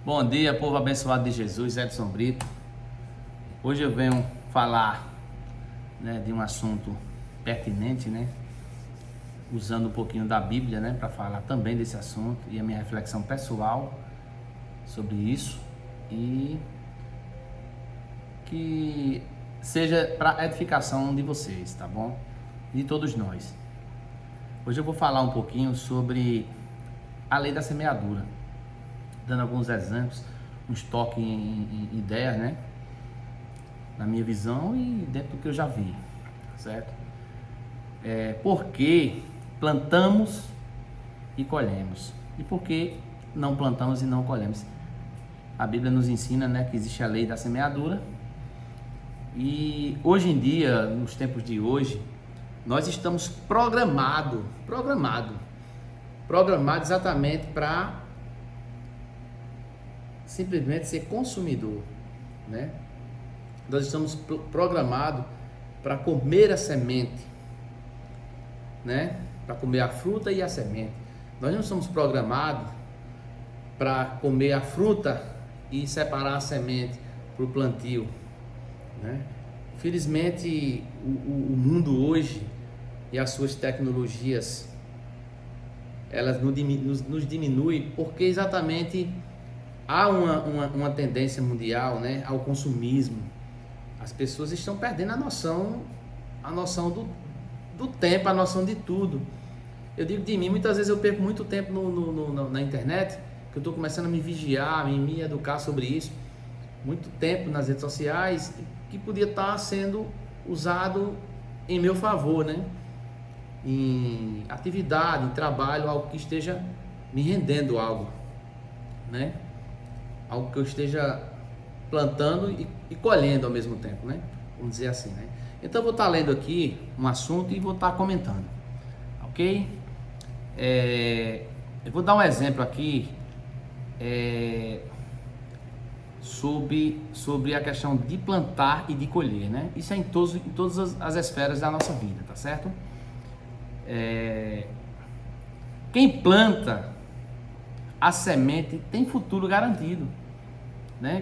Bom dia, povo abençoado de Jesus, Edson Brito. Hoje eu venho falar, de um assunto pertinente, usando um pouquinho da Bíblia, para falar também desse assunto e a minha reflexão pessoal sobre isso, e que seja para edificação de vocês, tá bom? De todos nós. Hoje eu vou falar um pouquinho sobre a lei da semeadura, dando alguns exemplos, uns toques em ideias, na minha visão e dentro do que eu já vi, certo? Por que plantamos e colhemos? E por que não plantamos e não colhemos? A Bíblia nos ensina, que existe a lei da semeadura, e hoje em dia, nos tempos de hoje, nós estamos programados exatamente para simplesmente ser consumidor, Nós estamos programados para comer a semente, Para comer a fruta e a semente. Nós não estamos programados para comer a fruta e separar a semente para o plantio, Infelizmente, o mundo hoje e as suas tecnologias, elas nos diminuem porque exatamente há uma tendência mundial, ao consumismo. As pessoas estão perdendo a noção do tempo, a noção de tudo. Eu digo de mim, muitas vezes eu perco muito tempo na internet, que eu estou começando a me vigiar, me educar sobre isso. Muito tempo nas redes sociais, que podia estar sendo usado em meu favor, em atividade, em trabalho, algo que esteja me rendendo algo, Algo que eu esteja plantando e colhendo ao mesmo tempo, Vamos dizer assim, Então eu vou estar lendo aqui um assunto e vou estar comentando, ok? Eu vou dar um exemplo aqui sobre a questão de plantar e de colher, Isso é em todas as esferas da nossa vida, tá certo? Quem planta a semente tem futuro garantido,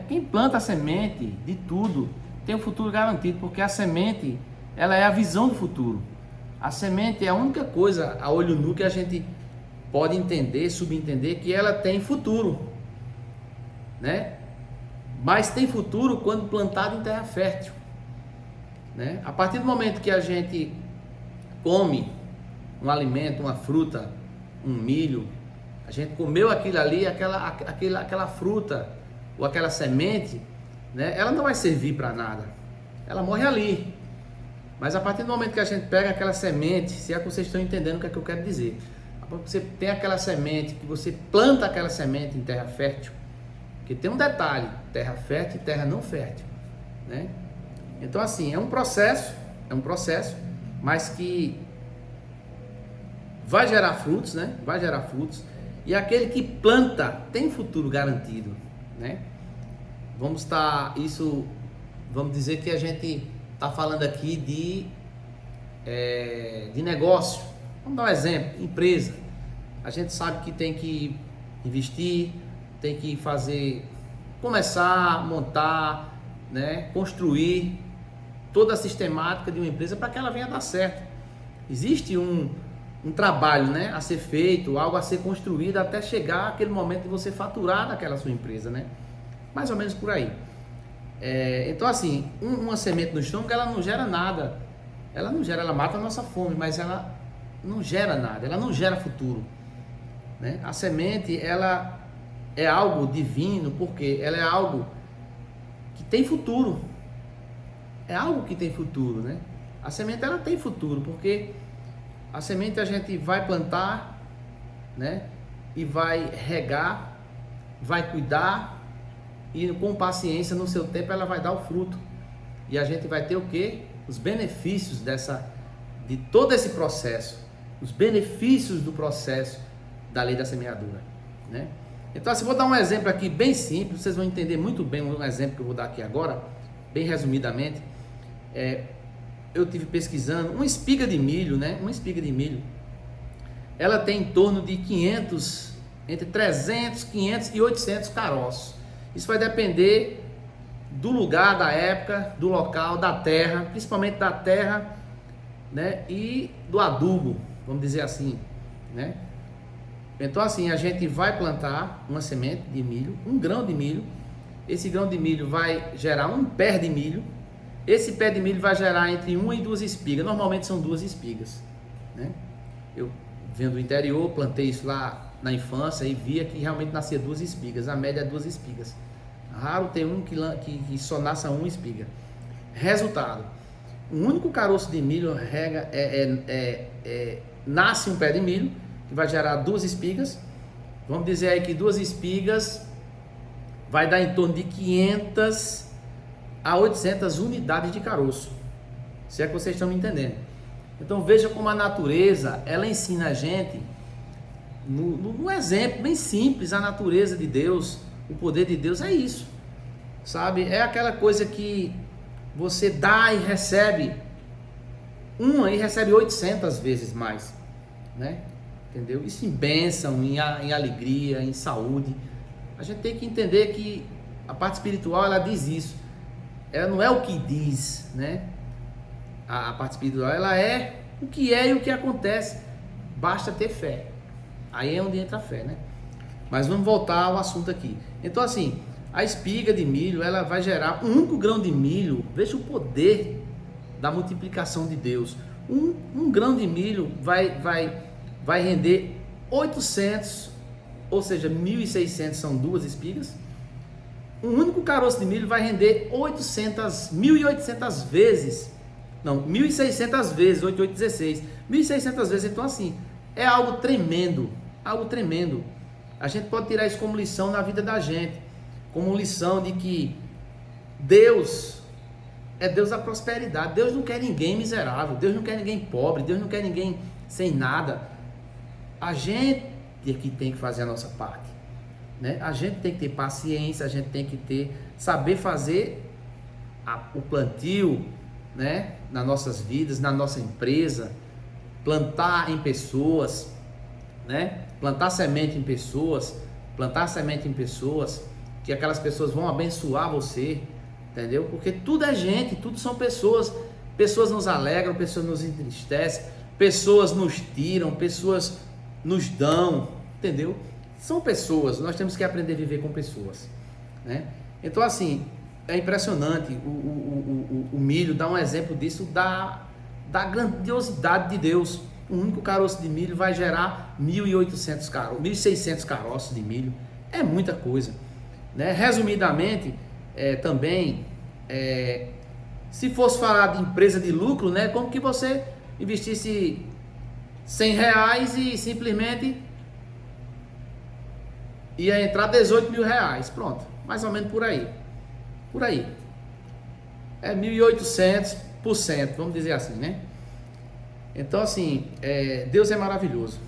Quem planta a semente de tudo tem um futuro garantido, porque a semente, ela é a visão do futuro. A semente é a única coisa a olho nu que a gente pode entender, subentender que ela tem futuro, Mas tem futuro quando plantado em terra fértil, A partir do momento que a gente come um alimento, uma fruta, um milho, a gente comeu aquilo ali, aquela fruta ou aquela semente, ela não vai servir para nada, ela morre ali. Mas a partir do momento que a gente pega aquela semente, se é que vocês estão entendendo o que é que eu quero dizer, você tem aquela semente, que você planta aquela semente em terra fértil, que tem um detalhe: terra fértil e terra não fértil, Então assim, é um processo, mas que vai gerar frutos, Vai gerar frutos, e aquele que planta tem futuro garantido, Vamos dizer que a gente está falando aqui de negócio. Vamos dar um exemplo: empresa. A gente sabe que tem que investir, tem que começar, montar, construir toda a sistemática de uma empresa para que ela venha a dar certo. Existe um trabalho, a ser feito, algo a ser construído até chegar aquele momento de você faturar naquela sua empresa, Mais ou menos por aí. Então assim, uma semente no estômago, ela não gera nada. Ela mata a nossa fome, mas ela não gera nada, ela não gera futuro, A semente, ela é algo divino, porque ela é algo que tem futuro. É algo que tem futuro, A semente, ela tem futuro, porque a semente a gente vai plantar, e vai regar, vai cuidar, e com paciência, no seu tempo, ela vai dar o fruto. E a gente vai ter o quê? Os benefícios de todo esse processo, os benefícios do processo da lei da semeadura, Então assim, vou dar um exemplo aqui bem simples, vocês vão entender muito bem um exemplo que eu vou dar aqui agora, bem resumidamente. Eu tive pesquisando uma espiga de milho, Uma espiga de milho, ela tem em torno de 500 entre 300, 500 e 800 caroços. Isso vai depender do lugar, da época, do local, da terra, principalmente da terra, né, e do adubo, vamos dizer assim, né? Então assim, a gente vai plantar uma semente de milho, um grão de milho. Esse grão de milho vai gerar um pé de milho. Esse pé de milho vai gerar entre 1 e 2 espigas. Normalmente são 2 espigas, né? Eu venho do interior, plantei isso lá na infância e via que realmente nascia 2 espigas. A média é 2 espigas. Raro ter um que só nasça 1 espiga. Resultado: o único caroço de milho nasce um pé de milho que vai gerar 2 espigas. Vamos dizer aí que 2 espigas vai dar em torno de 500 a 800 unidades de caroço. Se é que vocês estão me entendendo. Então veja como a natureza, ela ensina a gente, no exemplo bem simples, a natureza de Deus, o poder de Deus é isso. Sabe? É aquela coisa que você dá e recebe uma e recebe 800 vezes mais, né? Entendeu? Isso em bênção, em alegria, em saúde. A gente tem que entender que a parte espiritual, ela diz isso. Ela não é o que diz, né? A parte espiritual, ela é o que é e o que acontece. Basta ter fé. Aí é onde entra a fé, né? Mas vamos voltar ao assunto aqui. Então assim, a espiga de milho, ela vai gerar um único grão de milho. Veja o poder da multiplicação de Deus. Um grão de milho vai render 800, ou seja, 1.600 são 2 espigas. Um único caroço de milho vai render 1.800 vezes, não, 1.600 vezes, 8, 8, 16, 1.600 vezes. Então assim, é algo tremendo, algo tremendo. A gente pode tirar isso como lição na vida da gente, como lição de que Deus é Deus da prosperidade. Deus não quer ninguém miserável, Deus não quer ninguém pobre, Deus não quer ninguém sem nada. A gente é que tem que fazer a nossa parte, né? A gente tem que ter paciência, a gente tem que saber fazer o plantio, né? Nas nossas vidas, na nossa empresa, plantar em pessoas, né? Plantar semente em pessoas, que aquelas pessoas vão abençoar você, entendeu? Porque tudo é gente, tudo são pessoas. Pessoas nos alegram, pessoas nos entristecem, pessoas nos tiram, pessoas nos dão, entendeu? São pessoas, nós temos que aprender a viver com pessoas, né? Então assim, é impressionante, o milho dá um exemplo disso, da grandiosidade de Deus. Um único caroço de milho vai gerar 1.800 caroços, 1.600 caroços de milho, é muita coisa, né? Resumidamente, também, se fosse falar de empresa de lucro, né? Como que você investisse R$100 e simplesmente ia entrar R$18.000, pronto, mais ou menos por aí, é 1.800%, vamos dizer assim, né? Então assim, Deus é maravilhoso.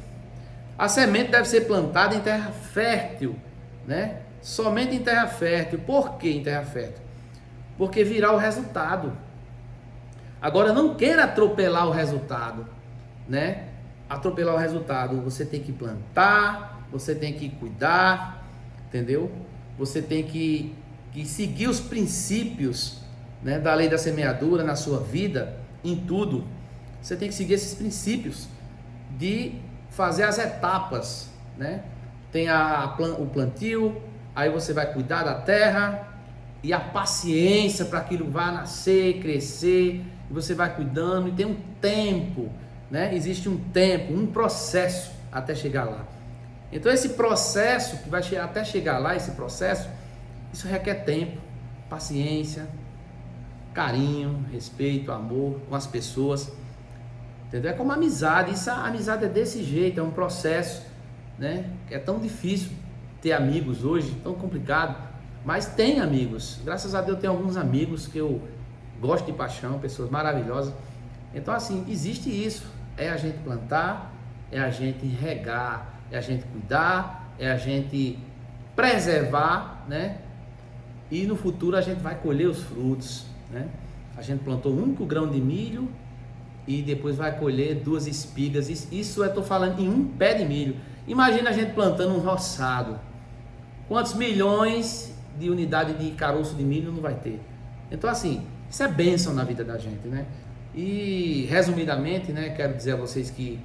A semente deve ser plantada em terra fértil, né? Somente em terra fértil. Por que em terra fértil? Porque virá o resultado. Agora não queira atropelar o resultado, né? Atropelar o resultado, você tem que plantar, você tem que cuidar, entendeu? Você tem que seguir os princípios, né, da lei da semeadura na sua vida, em tudo. Você tem que seguir esses princípios de fazer as etapas, né? Tem o plantio, aí você vai cuidar da terra e a paciência para aquilo vá nascer, crescer, e você vai cuidando, e tem um tempo, né? Existe um tempo, um processo até chegar lá. Então esse processo que vai até chegar lá, isso requer tempo, paciência, carinho, respeito, amor com as pessoas, entendeu? É como amizade. A amizade é desse jeito, é um processo, né? É tão difícil ter amigos hoje, tão complicado, mas tem amigos, graças a Deus tem alguns amigos que eu gosto de paixão, pessoas maravilhosas. Então assim, existe isso, é a gente plantar, é a gente regar, é a gente cuidar, é a gente preservar, né? E no futuro a gente vai colher os frutos, né? A gente plantou um único grão de milho e depois vai colher 2 espigas. Isso eu estou falando em um pé de milho. Imagina a gente plantando um roçado. Quantos milhões de unidade de caroço de milho não vai ter? Então assim, isso é bênção na vida da gente, né? E resumidamente, né, quero dizer a vocês que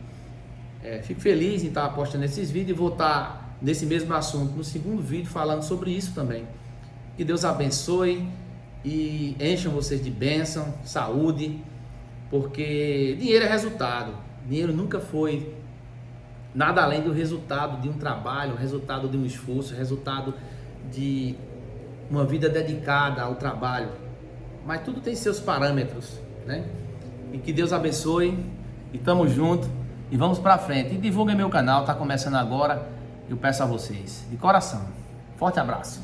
fico feliz em estar postando esses vídeos e vou estar nesse mesmo assunto no segundo vídeo falando sobre isso também. Que Deus abençoe e encham vocês de bênção, saúde, porque dinheiro é resultado. Dinheiro nunca foi nada além do resultado de um trabalho, resultado de um esforço, resultado de uma vida dedicada ao trabalho. Mas tudo tem seus parâmetros, né? E que Deus abençoe e tamo junto e vamos pra frente. E divulguem meu canal, tá começando agora. Eu peço a vocês, de coração. Forte abraço.